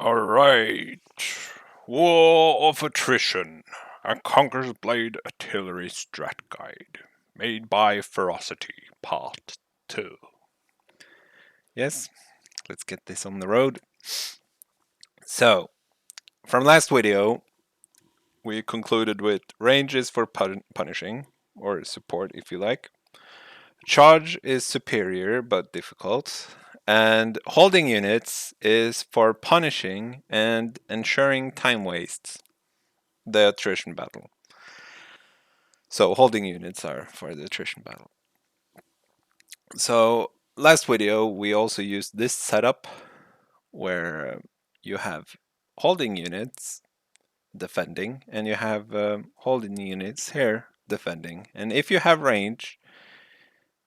Alright. War of Attrition. A Conqueror's Blade Artillery Strat Guide. Made by Ferocity. Part 2. Yes, let's get this on the road. So, from last video, we concluded with ranges for punishing, or support if you like. Charge is superior but difficult. And holding units is for punishing and ensuring time wastes. The attrition battle. So holding units are for the attrition battle. So last video we also used this setup where you have holding units defending and you have holding units here defending. And if you have range,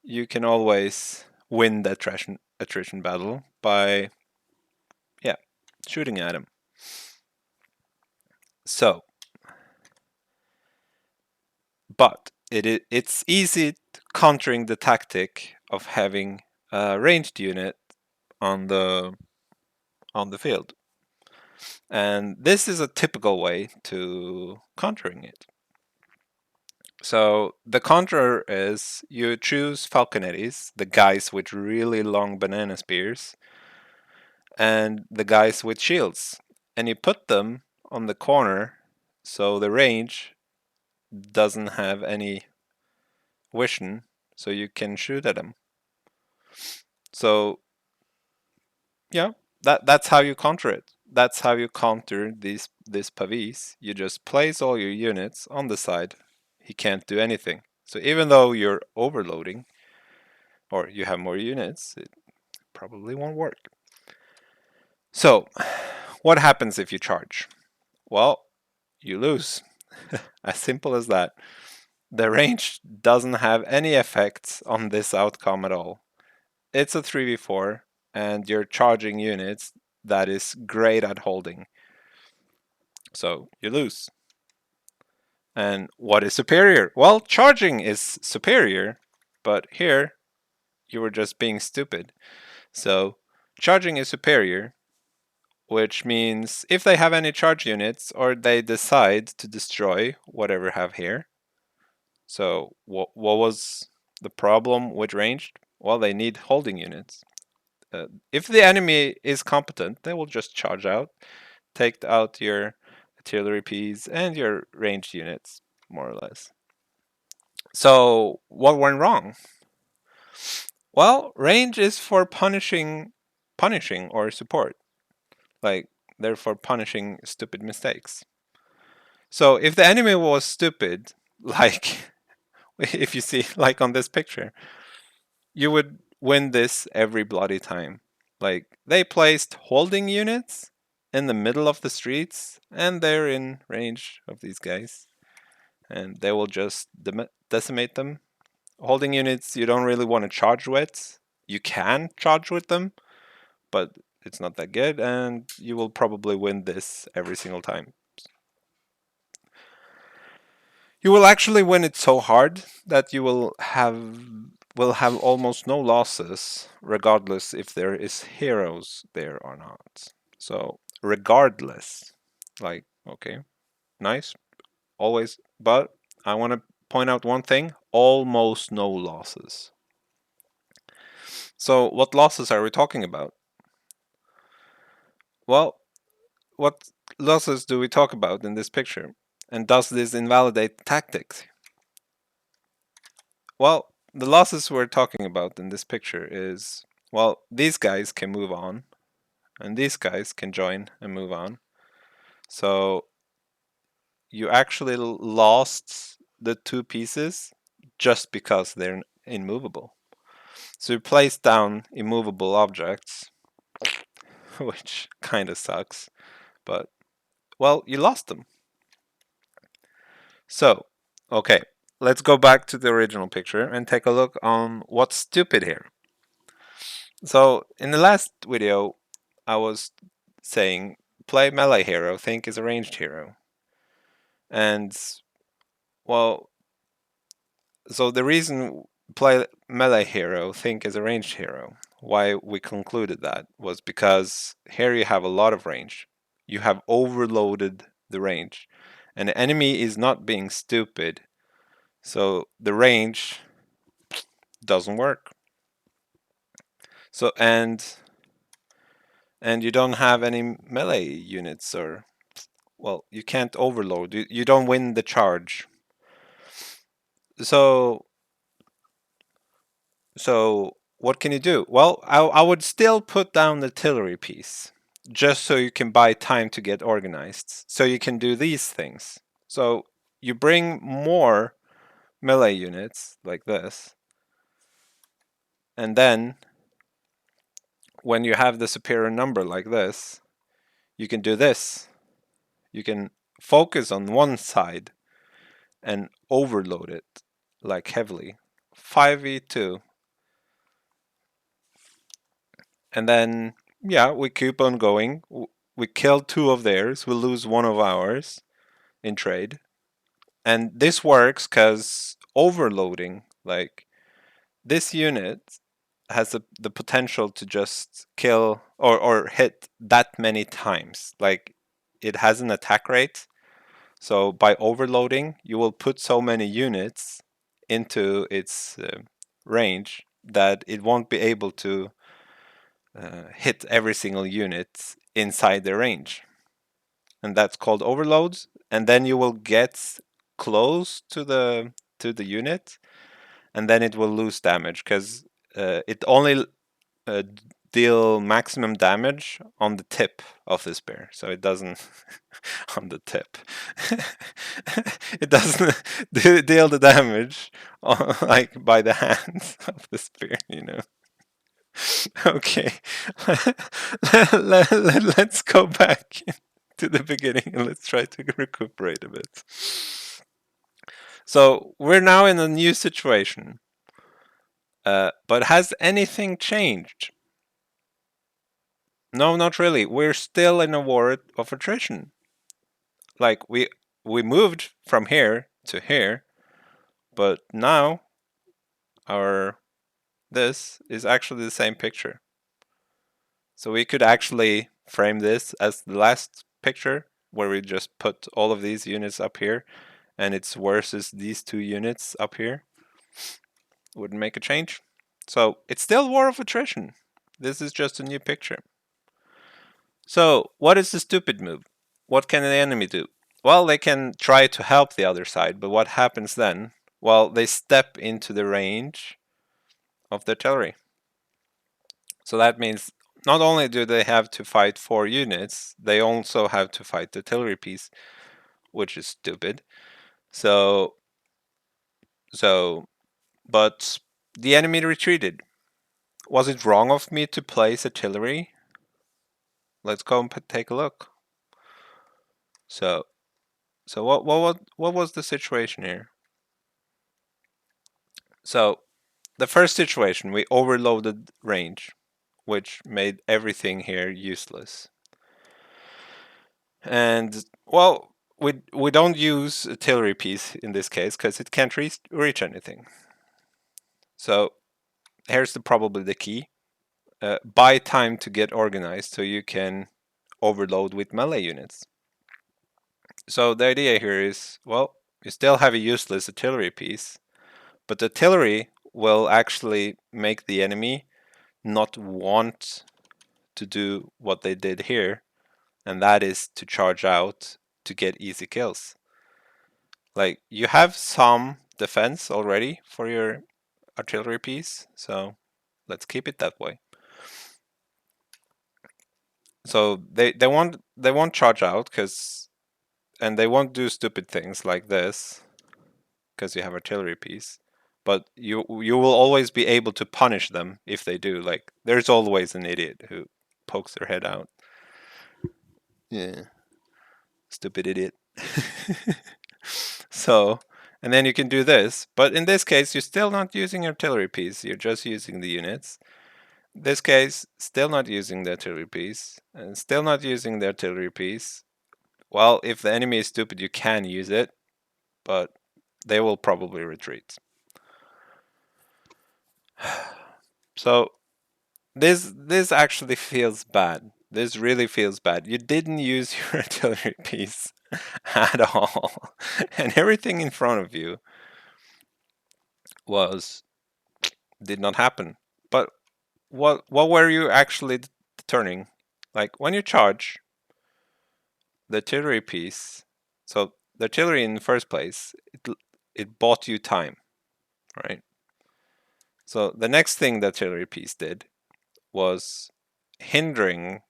you can always win the attrition battle by shooting at them. So, but it's easy countering the tactic of having a ranged unit on the field. And this is a typical way to countering it. So the Conqueror is you choose Falconettis, the guys with really long banana spears, and the guys with shields. And you put them on the corner so the range doesn't have any vision, so you can shoot at them. So yeah, that's how you counter it. That's how you counter this Pavis. You just place all your units on the side. He can't do anything. So even though you're overloading, or you have more units, it probably won't work. So, what happens if you charge? Well, you lose. As simple as that. The range doesn't have any effects on this outcome at all. It's a 3v4, and you're charging units that is great at holding. So you lose. And what is superior? Well, charging is superior, but here you were just being stupid. So charging is superior, which means if they have any charge units or they decide to destroy whatever have here. So what was the problem with ranged? Well, they need holding units. If the enemy is competent, they will just charge out, take out your artillery piece and your ranged units, more or less. So what went wrong? Well, range is for punishing or support. Like, they're for punishing stupid mistakes. So if the enemy was stupid, like if you see like on this picture, you would win this every bloody time. Like, they placed holding units in the middle of the streets and they're in range of these guys. And they will just decimate them. Holding units you don't really want to charge with. You can charge with them, but it's not that good, and you will probably win this every single time. You will actually win it so hard that you will have almost no losses, regardless if there is heroes there or not. So regardless, like, okay, nice, always, but I want to point out one thing: almost no losses. So what losses are we talking about? Well, what losses do we talk about in this picture? And does this invalidate tactics? Well, the losses we're talking about in this picture is, well, these guys can move on, and these guys can join and move on. So you actually lost the two pieces just because they're immovable. So you place down immovable objects, which kind of sucks, but, well, you lost them. So, okay, let's go back to the original picture and take a look on what's stupid here. So, in the last video, I was saying play melee hero, think is a ranged hero. And, well, so the reason play melee hero, think is a ranged hero, why we concluded that was because here you have a lot of range. you have overloaded the range. And the enemy is not being stupid, so the range doesn't work. So and you don't have any melee units, or well, you can't overload. You don't win the charge. So what can you do? Well, I would still put down the artillery piece, just so you can buy time to get organized. So you can do these things. So you bring more melee units like this, and then when you have the superior number like this, you can do this. You can focus on one side and overload it like heavily. 5v2. And then, yeah, we keep on going. We kill 2 of theirs, we lose 1 of ours in trade. And this works because overloading, like this unit has the potential to just kill or hit that many times. Like it has an attack rate. So by overloading, you will put so many units into its range that it won't be able to hit every single unit inside the range. And that's called overloads. And then you will get close to the unit, and then it will lose damage because it only uh, deal maximum damage on the tip of the spear, so it doesn't on the tip. It doesn't deal the damage on, like by the hands of the spear, you know. Okay, let's go back to the beginning and let's try to recuperate a bit. So we're now in a new situation. But has anything changed? No, not really. We're still in a war of attrition. Like we moved from here to here, but now our this is actually the same picture. So we could actually frame this as the last picture where we just put all of these units up here and it's versus these 2 units up here. Wouldn't make a change. So it's still war of attrition. This is just a new picture. So what is the stupid move? What can the enemy do? Well, they can try to help the other side, but what happens then? Well, they step into the range of the artillery. So that means not only do they have to fight 4 units, they also have to fight the artillery piece, which is stupid. So, but the enemy retreated. Was it wrong of me to place artillery? Let's go and take a look. So what was the situation here? So the first situation, we overloaded range, which made everything here useless. And well, we don't use artillery piece in this case because it can't reach anything. So here's probably the key. Buy time to get organized so you can overload with melee units. So the idea here is, well, you still have a useless artillery piece, but the artillery will actually make the enemy not want to do what they did here, and that is to charge out to get easy kills. Like, you have some defense already for your artillery piece, so let's keep it that way. So they won't charge out and they won't do stupid things like this because you have artillery piece. But you will always be able to punish them if they do. Like, there's always an idiot who pokes their head out. Yeah. Stupid idiot. So, and then you can do this. But in this case, you're still not using artillery piece. You're just using the units. In this case, still not using the artillery piece. And still not using the artillery piece. Well, if the enemy is stupid, you can use it. But they will probably retreat. So this actually feels bad This really feels bad. You didn't use your artillery piece at all, and everything in front of you was did not happen. But what were you actually turning? Like when you charge the artillery piece, so the artillery in the first place, it bought you time, right? So the next thing the artillery piece did was hindering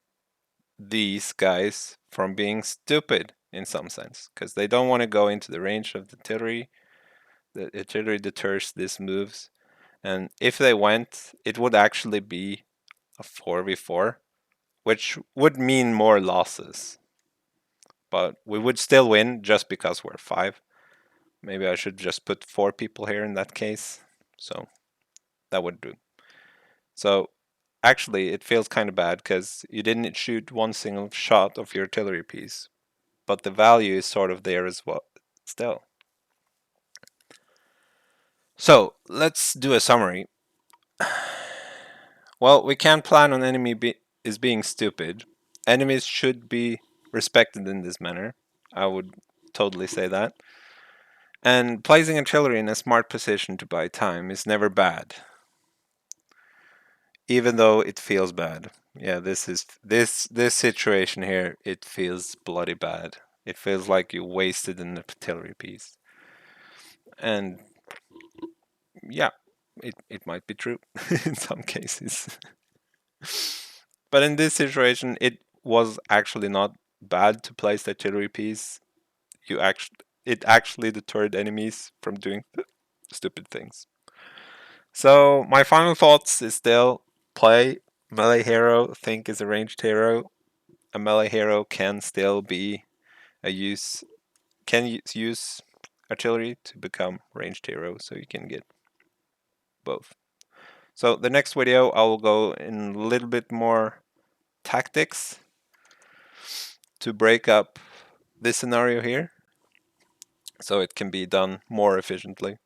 these guys from being stupid in some sense, because they don't want to go into the range of the artillery. The artillery deters these moves, and if they went, it would actually be a 4v4, which would mean more losses. But we would still win just because we're 5. Maybe I should just put 4 people here in that case. So that would do. So actually, it feels kind of bad because you didn't shoot one single shot of your artillery piece, but the value is sort of there as well still. So let's do a summary. Well, we can't plan on is being stupid. Enemies should be respected in this manner. I would totally say that. And placing artillery in a smart position to buy time is never bad, even though it feels bad. Yeah, this situation here. It feels bloody bad. It feels like you wasted an artillery piece, and yeah, it might be true in some cases. But in this situation, it was actually not bad to place the artillery piece. It actually deterred enemies from doing stupid things. So my final thoughts is still play melee hero. Think is a ranged hero. A melee hero can still be a use artillery to become ranged hero, so you can get both. So the next video I will go in a little bit more tactics to break up this scenario here, so it can be done more efficiently.